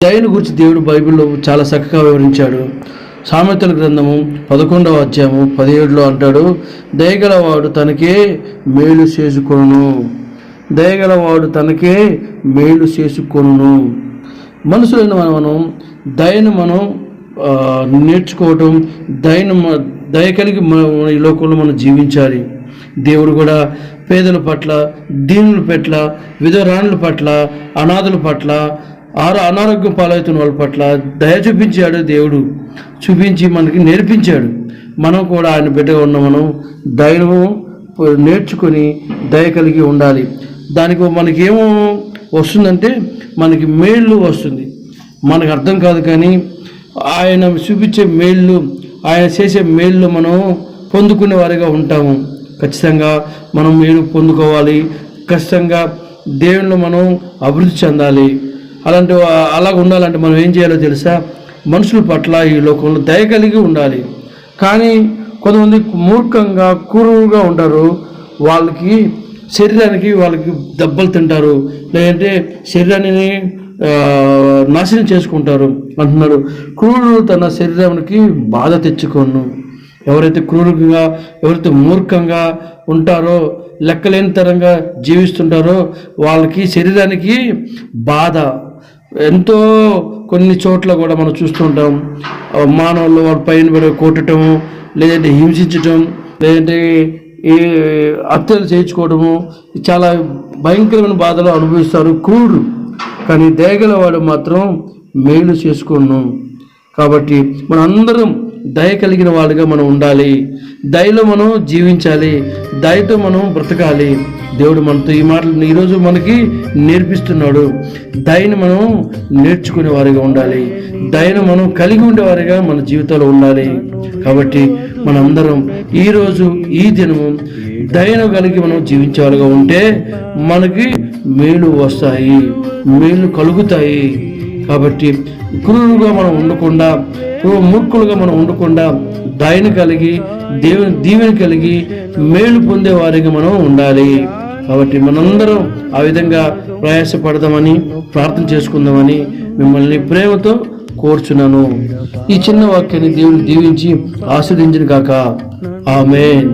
దయను గురించి దేవుడు బైబిల్లో చాలా చక్కగా వివరించాడు. సామెతల గ్రంథము 11వ అధ్యాయము 17లో అంటాడు, దయగలవాడు తనకే మేలు చేసుకొనును, దయగలవాడు తనకే మేలు చేసుకొనును. మనుషులైన మనం దయను నేర్చుకోవటం, దయ కలిగి ఈ లోకంలో మనం జీవించాలి. దేవుడు కూడా పేదల పట్ల, దీనుల పట్ల, విధవరాణుల పట్ల, అనాథుల పట్ల, అనారోగ్యం పాలవుతున్న వాళ్ళ పట్ల దయ చూపించాడు. దేవుడు చూపించి మనకి నేర్పించాడు. మనం కూడా ఆయన బిడ్డగా ఉన్న మనం దయను నేర్చుకొని దయ కలిగి ఉండాలి. దానికి మనకేమో వస్తుందంటే మనకి మేళ్ళు వస్తుంది, మనకు అర్థం కాదు. కానీ ఆయన చూపించే మేళ్ళు, ఆయన చేసే మేళ్ళు మనం పొందుకునే వారిగా ఉంటాము. ఖచ్చితంగా మనం మేలు పొందుకోవాలి. ఖచ్చితంగా దేవుళ్ళు మనం అభివృద్ధి చెందాలి. అలాగ ఉండాలంటే మనం ఏం చేయాలో తెలుసా? మనుషుల పట్ల ఈ లోకంలో దయ కలిగి ఉండాలి. కానీ కొంతమంది మూర్ఖంగా క్రూరంగా ఉంటారు. వాళ్ళకి వాళ్ళకి దెబ్బలు తింటారు, లేదంటే శరీరాన్ని నాశనం చేసుకుంటారు అంటున్నారు. క్రూరుడు తన శరీరానికి బాధ తెచ్చుకోను. ఎవరైతే క్రూరంగా, ఎవరైతే మూర్ఖంగా ఉంటారో, లెక్కలేని తరంగా జీవిస్తుంటారో వాళ్ళకి శరీరానికి బాధ ఎంతో. కొన్ని చోట్ల కూడా మనం చూస్తుంటాం, మానవులు వాళ్ళ పైన కొట్టడం, లేదంటే హింసించటం, లేదంటే ఈ హత్యలు చేయించుకోవడము, చాలా భయంకరమైన బాధలు అనుభవిస్తారు క్రూరుడు. కానీ దయగల వాడు మాత్రం మేలు చేసుకున్నాం. కాబట్టి మన అందరం దయ కలిగిన వాళ్ళుగా మనం ఉండాలి. దయలో మనం జీవించాలి, దయతో మనం బ్రతకాలి. దేవుడు మనతో ఈ మాటలు ఈరోజు మనకి నేర్పిస్తున్నాడు. దయను మనం నేర్చుకునే వారిగా ఉండాలి, దయను మనం కలిగి ఉండేవారిగా మన జీవితంలో ఉండాలి. కాబట్టి మనందరం ఈరోజు ఈ దినము దయను కలిగి మనం జీవించేవారిగా ఉంటే మనకి మేలు వస్తాయి, మేలు కలుగుతాయి. కాబట్టి క్రూరుగా మనం ఉండకుండా, మూర్ఖులుగా మనం ఉండకుండా దయను కలిగి, దేవుని దీవెన కలిగి మేలు పొందే వారిగా మనం ఉండాలి. కాబట్టి మనందరం ఆ విధంగా ప్రయాసపడదామని, ప్రార్థన చేసుకుందామని మిమ్మల్ని ప్రేమతో కోరుచున్నాను. ఈ చిన్న వాక్యాన్ని దేవుడు దీవించి ఆశీర్వదించును గాక. ఆమేన్.